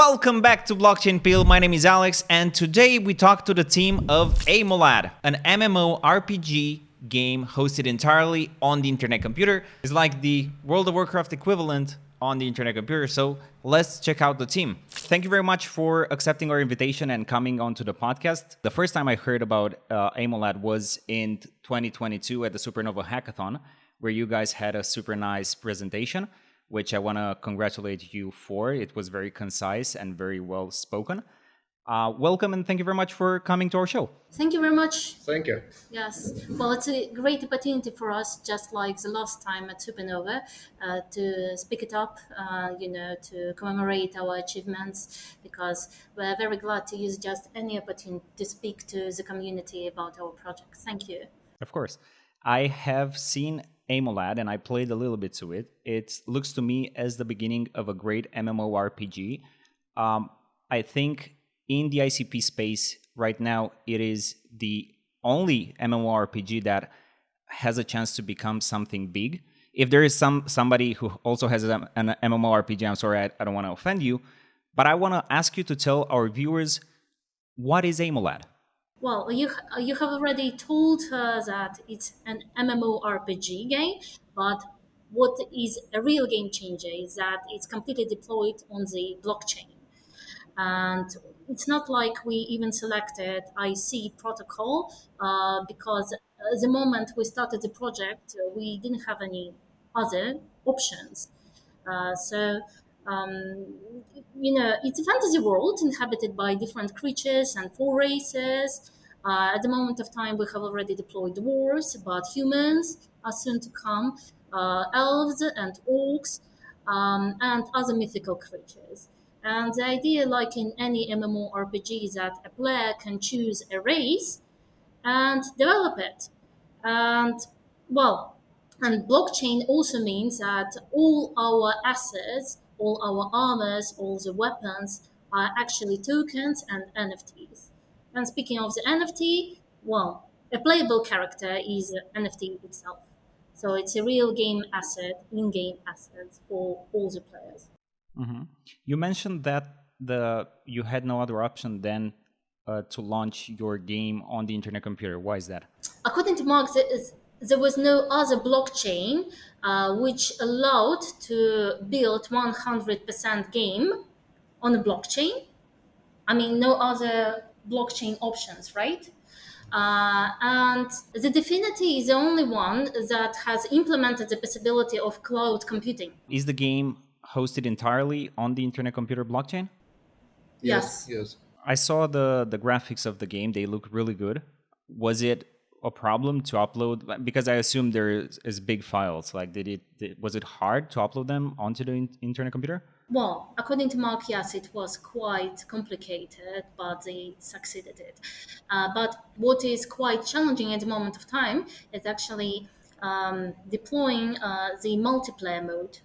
Welcome back to Blockchain Peel. My name is Alex, and today we talk to the team of Eimolad, an MMORPG game hosted entirely on the internet computer. It's like the World of Warcraft equivalent on the internet computer, so let's check out the team. Thank you very much for accepting our invitation and coming onto the podcast. The first time I heard about Eimolad was in 2022 at the Supernova Hackathon, where you guys had a super nice presentation, which I want to congratulate you for. It was very concise and very well spoken. Welcome and thank you very much for coming to our show. Thank you very much. Thank you. Yes, well, it's a great opportunity for us, just like the last time at Supernova, to speak it up, to commemorate our achievements, because we're very glad to use just any opportunity to speak to the community about our project. Thank you. Of course. I have seen Eimolad and I played a little bit to it. It looks to me as the beginning of a great MMORPG. I think in the ICP space right now, it is the only MMORPG that has a chance to become something big. If there is somebody who also has an MMORPG, I'm sorry, I don't want to offend you, but I want to ask you to tell our viewers, what is Eimolad? Well, you have already told that it's an MMORPG game, but what is a real game changer is that it's completely deployed on the blockchain. And it's not like we even selected IC protocol because the moment we started the project, we didn't have any other options. It's a fantasy world inhabited by different creatures and four races. At the moment of time, we have already deployed dwarves, but humans are soon to come, elves and orcs, and other mythical creatures. And the idea, like in any MMORPG, is that a player can choose a race and develop it. And well, and blockchain also means that all our assets, all our armors, all the weapons are actually tokens and NFTs. And speaking of the NFT, well, a playable character is an NFT itself. So it's a real game asset, in-game asset for all the players. Mm-hmm. You mentioned that you had no other option than to launch your game on the internet computer. Why is that? According to Mark, there was no other blockchain which allowed to build 100% game on a blockchain. I mean, no other blockchain options, right? And the Definity is the only one that has implemented the possibility of cloud computing. Is the game hosted entirely on the internet computer blockchain? Yes. I saw the graphics of the game. They look really good. Was it a problem to upload? Because I assume there is big files. Like, was it hard to upload them onto the internet computer? Well, according to Mark, yes, it was quite complicated, but they succeeded it. But what is quite challenging at the moment of time is actually deploying the multiplayer mode.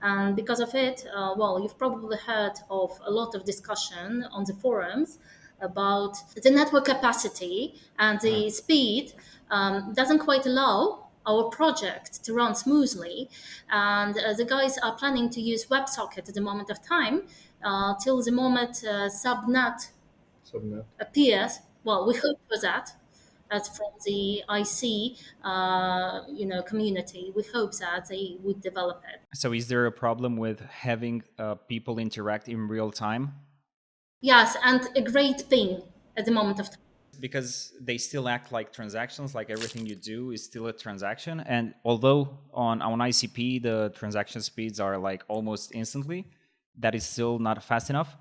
And because of it, you've probably heard of a lot of discussion on the forums about the network capacity and the speed doesn't quite allow our project to run smoothly. And the guys are planning to use WebSocket at the moment of time till the moment subnet appears. Well, we hope for that. As from the IC, community, we hope that they would develop it. So, is there a problem with having people interact in real time? Yes, and a great thing at the moment of time. Because they still act like transactions, like everything you do is still a transaction. And although on ICP, the transaction speeds are like almost instantly, that is still not fast enough.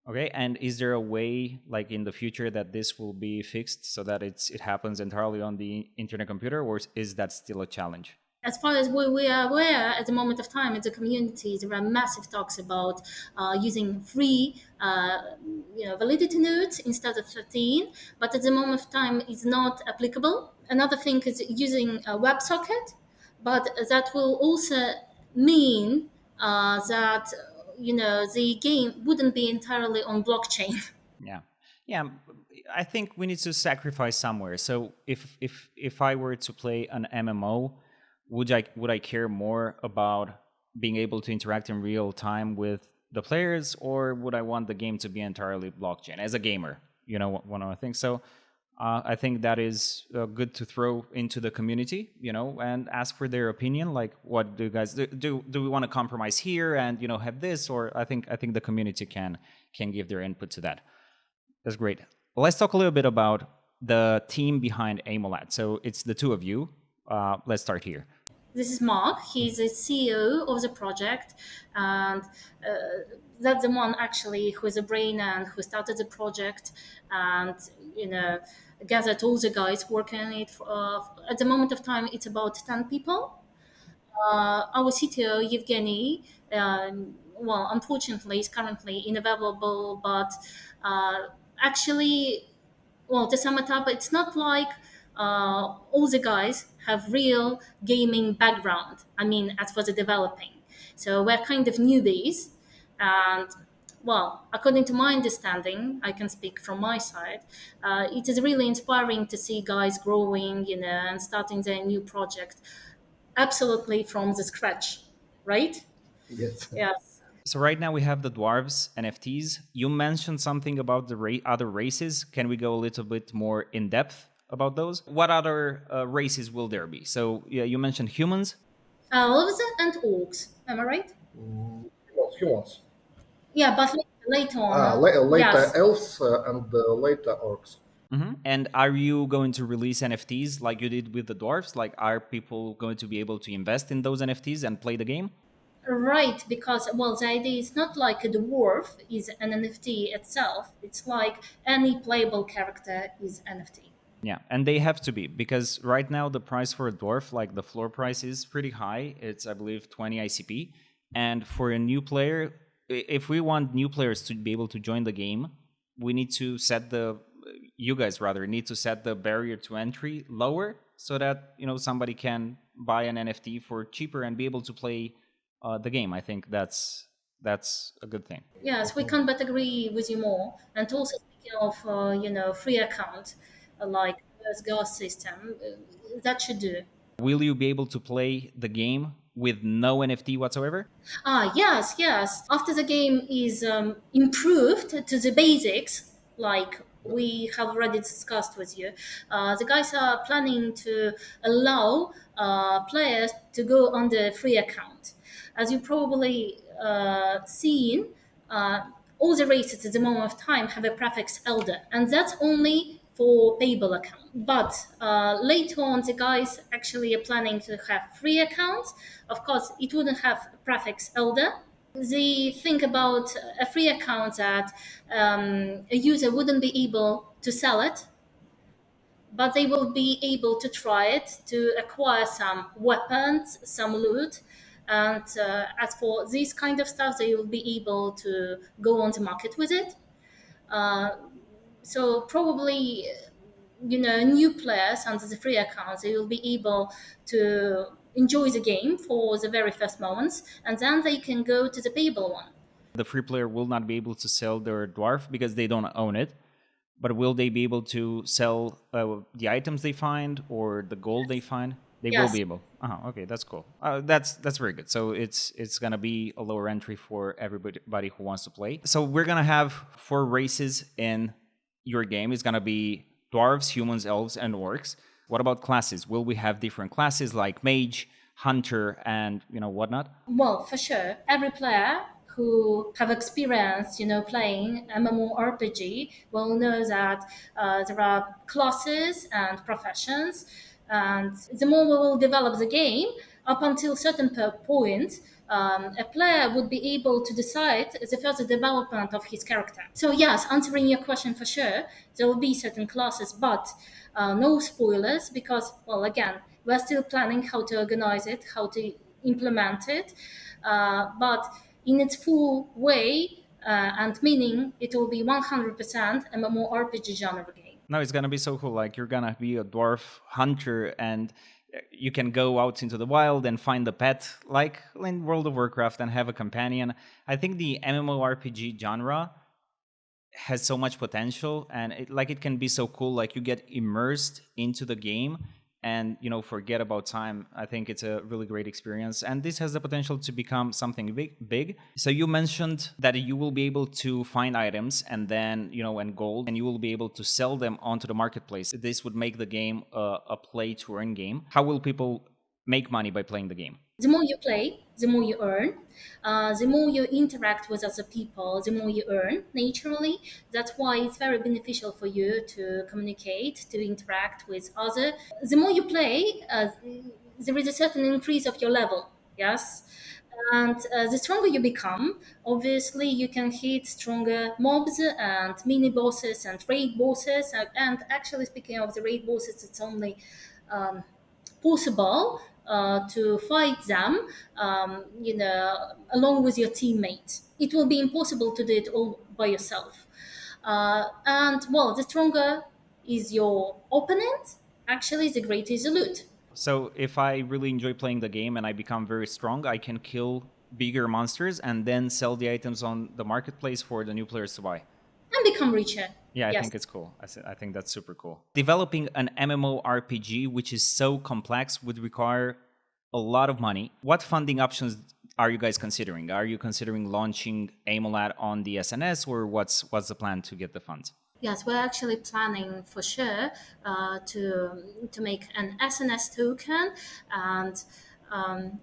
Okay, and is there a way, like in the future, that this will be fixed so that it happens entirely on the internet computer, or is that still a challenge? As far as we are aware, at the moment of time, in the community, there are massive talks about using free, validity nodes instead of 13. But at the moment of time, it's not applicable. Another thing is using a WebSocket, but that will also mean that the game wouldn't be entirely on blockchain. Yeah. I think we need to sacrifice somewhere. So if I were to play an MMO, would I care more about being able to interact in real time with the players, or would I want the game to be entirely blockchain as a gamer? One of the things. So I think that is good to throw into the community, and ask for their opinion. Like, what do you guys do? Do we want to compromise here and have this, or I think the community can give their input to that. That's great. Let's talk a little bit about the team behind Eimolad. So it's the two of you. Let's start here. This is Mark. He's the CEO of the project, and that's the one actually who is the brain and who started the project, and gathered all the guys working on it. At the moment of time, it's about 10 people. Our CTO Yevgeny, unfortunately, is currently unavailable, but actually, well, to sum it up, it's not like all the guys have real gaming background. I mean, as for the developing, so we're kind of newbies, and well, according to my understanding, I can speak from my side. It is really inspiring to see guys growing, and starting their new project absolutely from the scratch, right? Yes. Yes. So right now we have the dwarves NFTs. You mentioned something about the other races. Can we go a little bit more in depth about those? What other races will there be? So yeah, you mentioned humans. Elves and orcs. Am I right? Humans. Yeah, but later on. Later Yes. elves and later orcs. And are you going to release NFTs like you did with the dwarves? Like, are people going to be able to invest in those NFTs and play the game? Right, because well, the idea is not like a dwarf is an NFT itself. It's like any playable character is NFT. Yeah, and they have to be, because right now the price for a dwarf, like the floor price, is pretty high. It's, I believe, 20 ICP. And for a new player, if we want new players to be able to join the game, we need to set you guys rather need to set the barrier to entry lower, so that somebody can buy an NFT for cheaper and be able to play the game. I think that's a good thing. Yes, we can't but agree with you more. And also speaking of free account, like US gas system, that should do. Will you be able to play the game with no NFT whatsoever? Yes. After the game is improved to the basics, like we have already discussed with you, the guys are planning to allow players to go on the free account. As you probably seen, all the races at the moment of time have a prefix elder, and that's only for payable account. But later on, the guys actually are planning to have free accounts. Of course, it wouldn't have prefix elder. They think about a free account that a user wouldn't be able to sell it, but they will be able to try it to acquire some weapons, some loot. And as for this kind of stuff, they will be able to go on the market with it. Uh, so probably, new players under the free accounts, they will be able to enjoy the game for the very first moments, and then they can go to the payable one. The free player will not be able to sell their dwarf because they don't own it, but will they be able to sell the items they find or the gold they find? They will Yes. be able. Okay, that's cool. That's very good. So it's gonna be a lower entry for everybody who wants to play. So we're gonna have 4 races in your game. It's gonna be dwarves, humans, elves, and orcs. What about classes? Will we have different classes like mage, hunter, and whatnot? Well, for sure, every player who have experience, playing MMORPG will know that there are classes and professions, and the more we will develop the game, up until a certain point, a player would be able to decide the further development of his character. So yes, answering your question, for sure, there will be certain classes, but no spoilers, because, well, again, we're still planning how to organize it, how to implement it, but in its full way and meaning, it will be 100% MMORPG genre game. No, it's gonna be so cool. Like, you're gonna be a dwarf hunter, and you can go out into the wild and find a pet, like in World of Warcraft, and have a companion. I think the MMORPG genre has so much potential, and it can be so cool. Like, you get immersed into the game, and forget about time. I think it's a really great experience, and this has the potential to become something big. So you mentioned that you will be able to find items and then and gold, and you will be able to sell them onto the marketplace. This would make the game a play to earn game. How will people make money by playing the game? The more you play, the more you earn. The more you interact with other people, the more you earn naturally. That's why it's very beneficial for you to communicate, to interact with others. The more you play, there is a certain increase of your level. Yes. And the stronger you become, obviously, you can hit stronger mobs and mini bosses and raid bosses. And actually, speaking of the raid bosses, it's only possible to fight them, along with your teammates. It will be impossible to do it all by yourself. And well, the stronger is your opponent, actually, the greater is the loot. So if I really enjoy playing the game and I become very strong, I can kill bigger monsters and then sell the items on the marketplace for the new players to buy. And become richer. Yeah, I Yes. think it's cool. I think that's super cool. Developing an MMORPG, which is so complex, would require a lot of money. What funding options are you guys considering? Are you considering launching Eimolad on the SNS, or what's the plan to get the funds? Yes, we're actually planning for sure to make an SNS token. And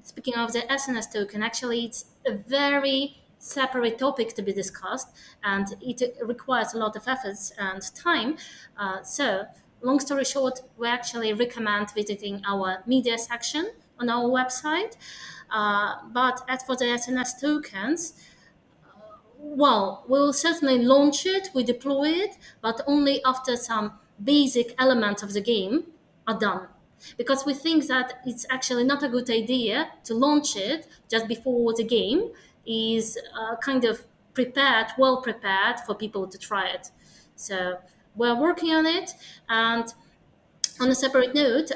speaking of the SNS token, actually, it's a very separate topic to be discussed, and it requires a lot of efforts and time. So, long story short, we actually recommend visiting our media section on our website. But as for the SNS tokens, well, we will certainly launch it, we deploy it, but only after some basic elements of the game are done. Because we think that it's actually not a good idea to launch it just before the game is kind of well prepared for people to try it. So we're working on it. And on a separate note,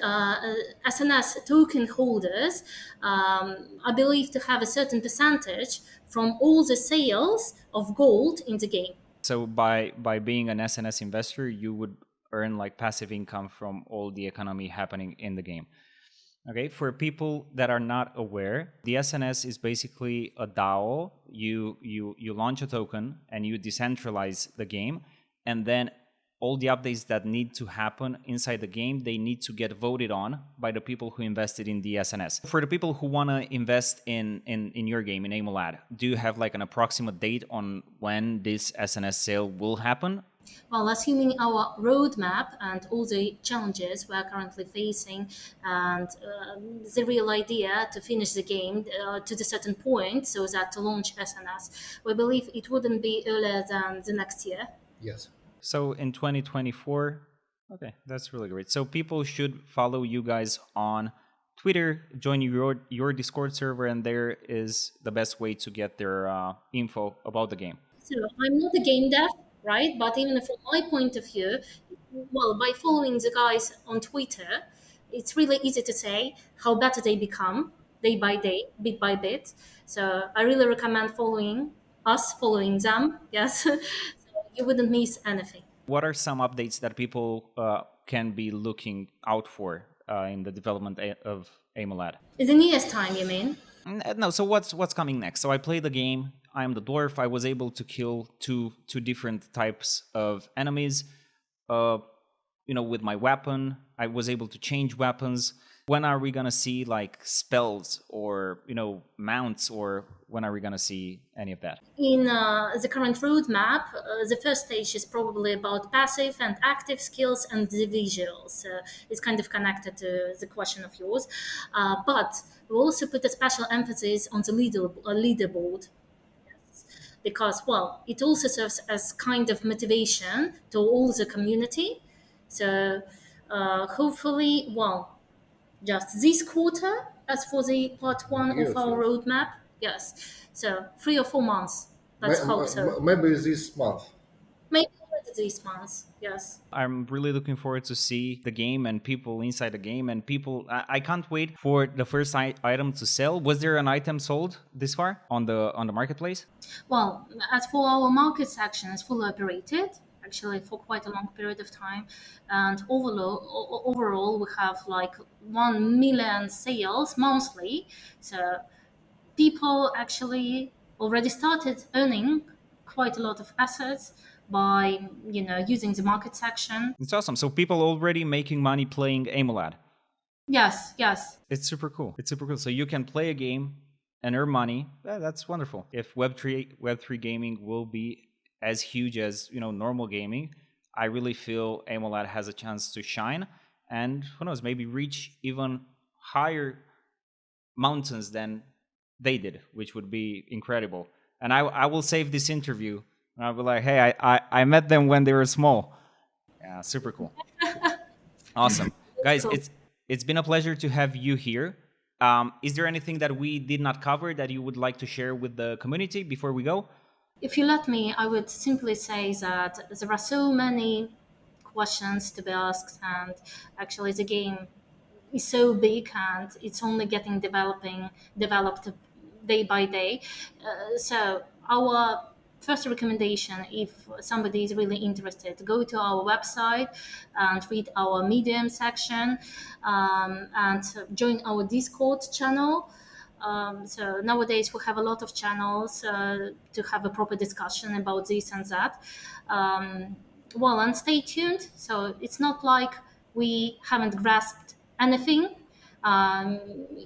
SNS token holders are believed to have a certain percentage from all the sales of gold in the game. So by being an SNS investor, you would earn like passive income from all the economy happening in the game. Okay, for people that are not aware, the SNS is basically a DAO. You launch a token and you decentralize the game, and then all the updates that need to happen inside the game, they need to get voted on by the people who invested in the SNS. For the people who want to invest in your game, in Eimolad, do you have like an approximate date on when this SNS sale will happen? Well, assuming our roadmap and all the challenges we are currently facing, and the real idea to finish the game to the certain point, so that to launch SNS, we believe it wouldn't be earlier than the next year. Yes. So in 2024, okay, that's really great. So people should follow you guys on Twitter, join your Discord server, and there is the best way to get their info about the game. So I'm not a game dev, right? But even from my point of view, well, by following the guys on Twitter, it's really easy to say how better they become day by day, bit by bit. So I really recommend following them. Yes, so you wouldn't miss anything. What are some updates that people can be looking out for in the development of Eimolad? In the nearest time, you mean? No, so what's coming next? So I play the game. I am the dwarf. I was able to kill two different types of enemies. With my weapon, I was able to change weapons. When are we gonna see like spells or mounts, or when are we gonna see any of that? In the current roadmap, the first stage is probably about passive and active skills and the visuals. It's kind of connected to the question of yours. But we also put a special emphasis on the leaderboard, because, well, it also serves as kind of motivation to all the community. So hopefully, well, just this quarter, as for the part one Yes, of our yes. roadmap. Yes. So 3 or 4 months. Let's hope so. Maybe this month. Maybe already this month. Yes. I'm really looking forward to see the game and people inside the game, and people. I can't wait for the first item to sell. Was there an item sold this far on the marketplace? Well, as for our market section, it's fully operated. actually for quite a long period of time. And overall we have like 1 million sales monthly. So people actually already started earning quite a lot of assets by using the market section. It's awesome. So people already making money playing Eimolad. Yes, yes. It's super cool. It's super cool. So you can play a game and earn money. That's wonderful. If Web3 gaming will be as huge as normal gaming, I really feel Eimolad has a chance to shine, and who knows, maybe reach even higher mountains than they did, which would be incredible. And I will save this interview and I'll be like, hey, I met them when they were small. Yeah, super cool. Awesome. Guys, Cool. it's been a pleasure to have you here. Is there anything that we did not cover that you would like to share with the community before we go? If you let me, I would simply say that there are so many questions to be asked, and actually the game is so big and it's only getting developed day by day. So our first recommendation, if somebody is really interested, go to our website and read our Medium section, and join our Discord channel. So nowadays we have a lot of channels to have a proper discussion about this and that. Well, and stay tuned. So it's not like we haven't grasped anything um,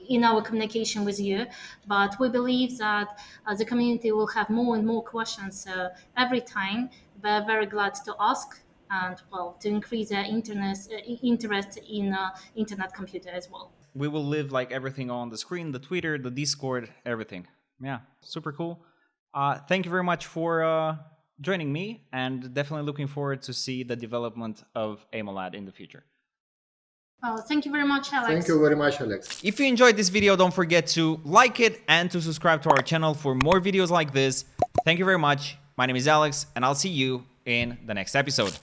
in our communication with you, but we believe that the community will have more and more questions every time. We're very glad to ask and, well, to increase their interest in internet computer as well. We will live like everything on the screen, the Twitter, the Discord, everything. Yeah, super cool. Thank you very much for joining me, and definitely looking forward to see the development of Eimolad in the future. Well, thank you very much, Alex. Thank you very much, Alex. If you enjoyed this video, don't forget to like it and to subscribe to our channel for more videos like this. Thank you very much. My name is Alex, and I'll see you in the next episode.